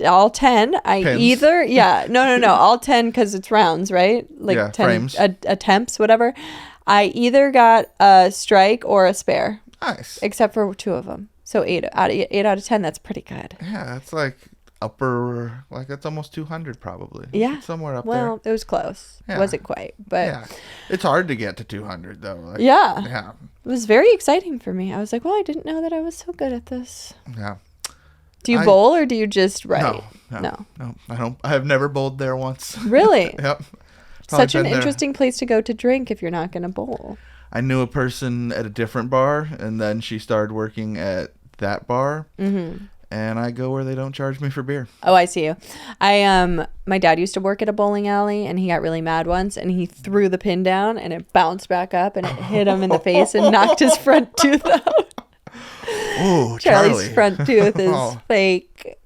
all 10, Pins. all 10 because it's rounds, right? Like 10 frames. Attempts, whatever. I either got a strike or a spare. Nice. Except for 2 of them. So 8 out of 10, that's pretty good. Yeah, that's like that's almost 200 probably. Yeah. Somewhere up there. Well, it was close. Yeah. It wasn't quite, but. Yeah. It's hard to get to 200 though. Yeah. It was very exciting for me. I was like, well, I didn't know that I was so good at this. Yeah. Do you bowl or do you just write? No. I don't. I have never bowled there once. Really? Yep. Such an interesting place to go to drink if you're not going to bowl. I knew a person at a different bar, and then she started working at that bar. Mm-hmm. And I go where they don't charge me for beer. Oh, I see you. My dad used to work at a bowling alley, and he got really mad once, and he threw the pin down, and it bounced back up, and it hit him in the face and knocked his front tooth out. Oh, Charlie's front tooth is fake.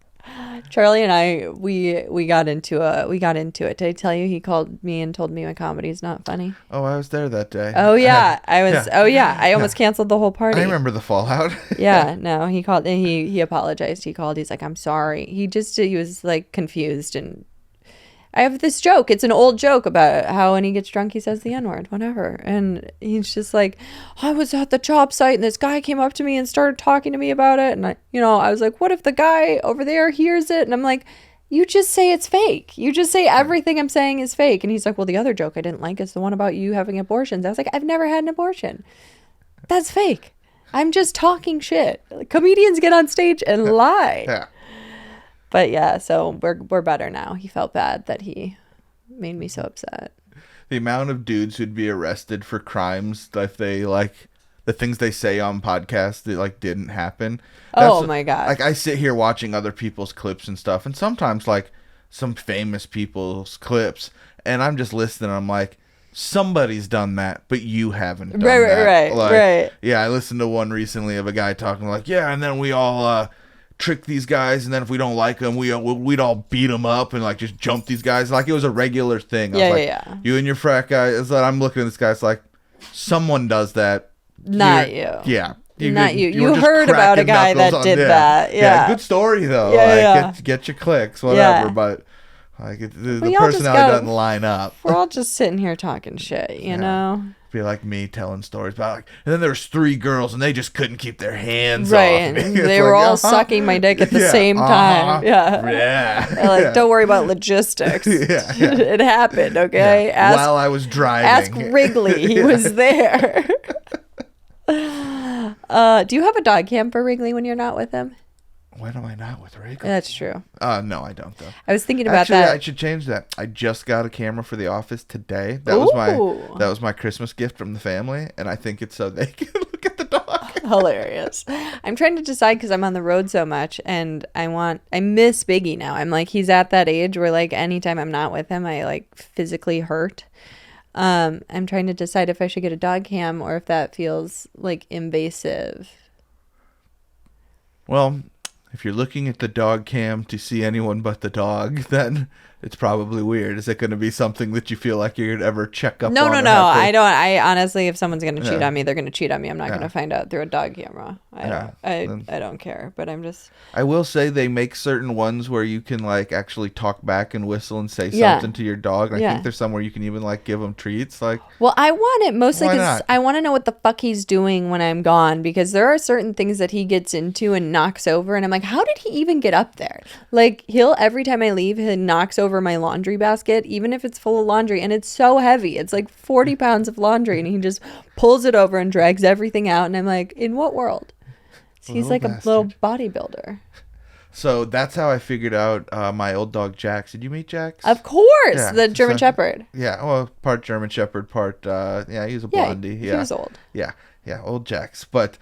Charlie and I, we got into it. Did I tell you he called me and told me my comedy is not funny? Oh, I was there that day. Oh yeah, I was. Yeah. Oh yeah, I almost canceled the whole party. I remember the fallout. Yeah, no, he called. He apologized. He called. He's like, I'm sorry. He was like confused, and I have this joke. It's an old joke about how when he gets drunk, he says the N-word, whatever. And he's just like, I was at the job site and this guy came up to me and started talking to me about it. And I was like, what if the guy over there hears it? And I'm like, you just say it's fake. You just say everything I'm saying is fake. And he's like, well, the other joke I didn't like is the one about you having abortions. I was like, I've never had an abortion. That's fake. I'm just talking shit. Comedians get on stage and lie. Yeah. But yeah, so we're better now. He felt bad that he made me so upset. The amount of dudes who'd be arrested for crimes if they the things they say on podcasts that didn't happen. Oh my god! Like I sit here watching other people's clips and stuff, and sometimes some famous people's clips, and I'm just listening. I'm like, somebody's done that, but you haven't done that. Right. Yeah, I listened to one recently of a guy talking and then we all trick these guys, and then if we don't like them, we'd all beat them up and just jump these guys like it was a regular thing. I was like, you and your frat guy. It's like I'm looking at this guy. It's like someone does that. Not you. Yeah. Not you. You heard about a guy that did that. Yeah. Good story though. Get your clicks, whatever. Yeah. But the personality doesn't line up. We're all just sitting here talking shit, you know. Be like me telling stories about and then there was 3 girls and they just couldn't keep their hands off me. They were all sucking my dick at the same time. Yeah. Don't worry about logistics. It happened, okay? While I was driving. Ask Wrigley. He was there. Do you have a dog cam for Wrigley when you're not with him? When am I not with Wrigley? That's true. No, I don't though. I was thinking about that. I should change that. I just got a camera for the office today. That was my Christmas gift from the family, and I think it's so they can look at the dog. Hilarious. I'm trying to decide because I'm on the road so much and I miss Biggie now. I'm like, he's at that age where like anytime I'm not with him, I like physically hurt. I'm trying to decide if I should get a dog cam or if that feels like invasive. Well, if you're looking at the dog cam to see anyone but the dog, then it's probably weird. Is it going to be something that you feel like you're going to ever check up No, on? no. I don't. I honestly, if someone's going to cheat Yeah. on me, they're going to cheat on me. I'm not Yeah. going to find out through a dog camera. Yeah. I don't care, but I'm just. I will say they make certain ones where you can like actually talk back and whistle and say Yeah. something to your dog. And I Yeah. think there's somewhere you can even like give them treats. Like, Well, I want it mostly Why because not? I want to know what the fuck he's doing when I'm gone because there are certain things that he gets into and knocks over. And I'm like, how did he even get up there? Like, every time I leave, he knocks over my laundry basket, even if it's full of laundry. And it's so heavy. It's like 40 pounds of laundry. And he just pulls it over and drags everything out. And I'm like, in what world? He's like a little bodybuilder. so that's how I figured out my old dog Jax. Did you meet Jax? Of course. Yeah, The German so- Shepherd. Yeah, well, part German Shepherd, part he was a Yeah, blondie. he Yeah, was old. Yeah, old Jax. But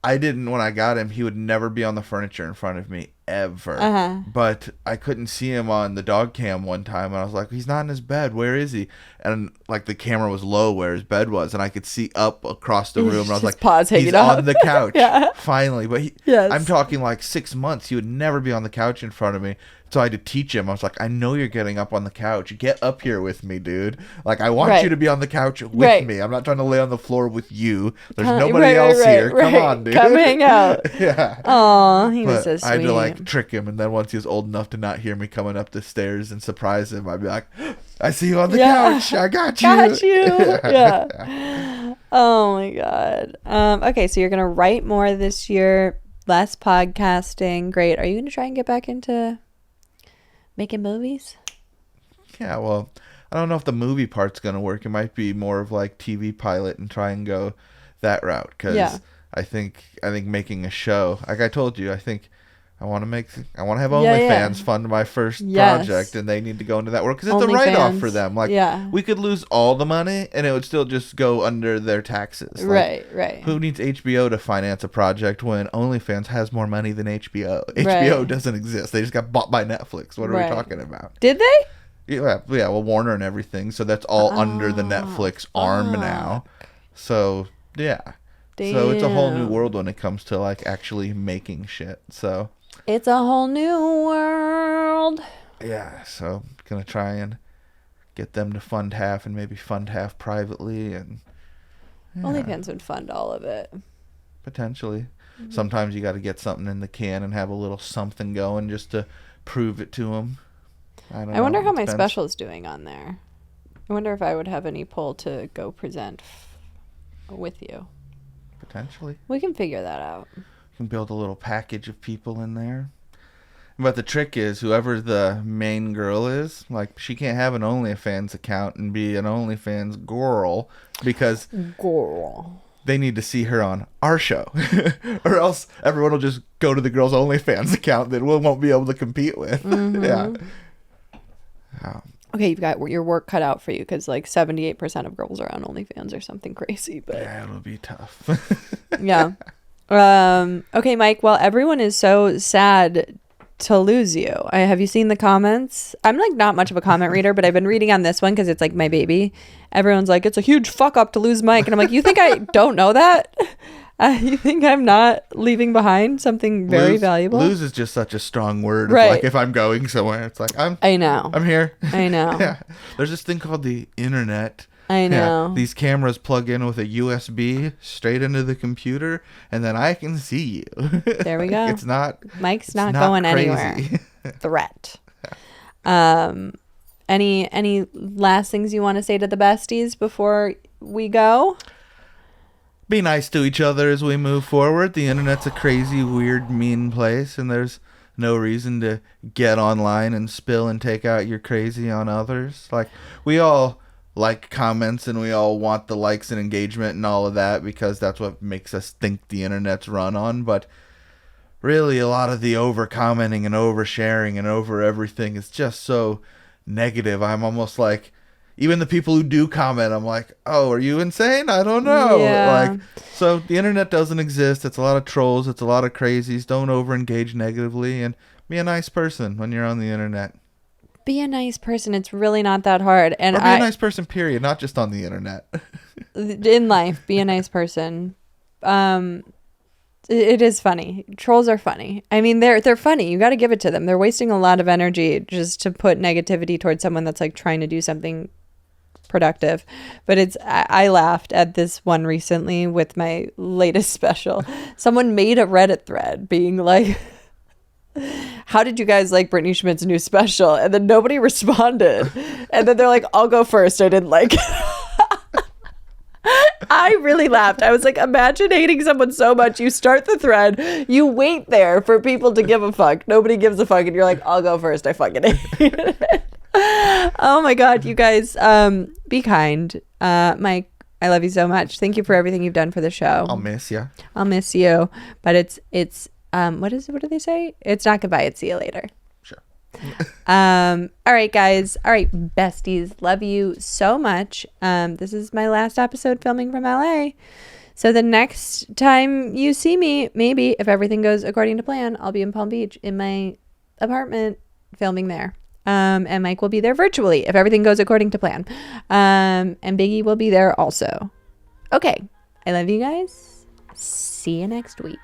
I didn't when I got him. He would never be on the furniture in front of me ever. Uh-huh. But I couldn't see him on the dog cam one time, and I was like, "He's not in his bed. Where is he?" And like the camera was low where his bed was, and I could see up across the room, and I was His like, paws hanging "He's up." on the couch." Yeah. Finally, but Yes. I'm talking like 6 months. He would never be on the couch in front of me. So I had to teach him. I was like, I know you're getting up on the couch. Get up here with me, dude. Like, I want Right. you to be on the couch with Right. me. I'm not trying to lay on the floor with you. There's Right, nobody right, else right, here. Come right. on, dude. Come hang out. Yeah. Oh, he was But so I had sweet. to like trick him, and then once he was old enough to not hear me coming up the stairs and surprise him, I'd be like, "I see you on the Yeah. couch. I got you." Got you. Yeah. Oh my God. Okay, so you're gonna write more this year, less podcasting. Great. Are you gonna try and get back into making movies? Yeah, well, I don't know if the movie part's gonna work. It might be more of like TV pilot and try and go that route. Because Yeah. I think making a show, like I told you, I want to have Yeah, yeah. OnlyFans fund my first Yes. project, and they need to go into that work because it's a write-off for OnlyFans. them. Like, Yeah. we could lose all the money, and it would still just go under their taxes. Like, Right. who needs HBO to finance a project when OnlyFans has more money than HBO? HBO Right. doesn't exist. They just got bought by Netflix. What are Right. we talking about? Did they? Yeah, well, Warner and everything. So that's all under the Netflix arm now. So, yeah. So it's a whole new Damn. world when it comes to, like, actually making shit. So, It's a whole new world. yeah. So, gonna try and get them to fund half and maybe fund half privately and... yeah, OnlyFans would fund all of it. potentially. Sometimes you got to get something in the can and have a little something going just to prove it to them. I don't know. I wonder how It my depends. special's doing on there. I wonder if I would have any pull to go present with you. Potentially. We can figure that out. You can build a little package of people in there. But the trick is, whoever the main girl is, like, she can't have an OnlyFans account and be an OnlyFans girl because Girl. they need to see her on our show. Or else everyone will just go to the girl's OnlyFans account that we won't be able to compete with. Yeah. Okay, you've got your work cut out for you because like 78% of girls are on OnlyFans or something crazy. But Yeah, it'll be tough. yeah. Okay, Mike. Well, everyone is so sad to lose you. Have you seen the comments? I'm like not much of a comment reader, but I've been reading on this one because it's like my baby. Everyone's like, it's a huge fuck up to lose Mike, and I'm like, you think I don't know that? You think I'm not leaving behind something very valuable? Lose is just such a strong word. Right. Like, if I'm going somewhere, it's like, I know. I'm here. I know. Yeah. There's this thing called the internet. I know. Yeah. These cameras plug in with a USB straight into the computer, and then I can see you. There we go. It's not. Mike's it's not going crazy. anywhere. Threat. Any last things you want to say to the besties before we go? Be nice to each other as we move forward. The internet's a crazy, weird, mean place, and there's no reason to get online and spill and take out your crazy on others. Like, we all like comments and we all want the likes and engagement and all of that because that's what makes us think the internet's run on. But really, a lot of the over commenting and over sharing and over everything is just so negative. I'm almost like, even the people who do comment, I'm like, oh, are you insane? I don't know. Yeah. Like, so the internet doesn't exist. It's a lot of trolls. It's a lot of crazies. Don't over-engage negatively, and be a nice person when you're on the internet. Be a nice person. It's really not that hard. And or be a nice person, period, not just on the internet. In life, be a nice person. It is funny. Trolls are funny. I mean, they're funny. You got to give it to them. They're wasting a lot of energy just to put negativity towards someone that's like trying to do something productive. But I laughed at this one recently with my latest special. Someone made a Reddit thread being like, how did you guys like Brittany Schmidt's new special? And then nobody responded. And then they're like, I'll go first. I didn't like it. I really laughed. I was like, imagine hating someone so much. You start the thread. You wait there for people to give a fuck. Nobody gives a fuck. And you're like, I'll go first. I fucking hate it. Oh my God, you guys, be kind. Mike, I love you so much. Thank you for everything you've done for the show. I'll miss you. I'll miss you. But it's what do they say? It's not goodbye. It's see you later. Sure. All right, guys. All right, besties. Love you so much. This is my last episode filming from LA. So the next time you see me, maybe if everything goes according to plan, I'll be in Palm Beach in my apartment filming there. And Mike will be there virtually if everything goes according to plan. And Biggie will be there also. Okay. I love you guys. See you next week.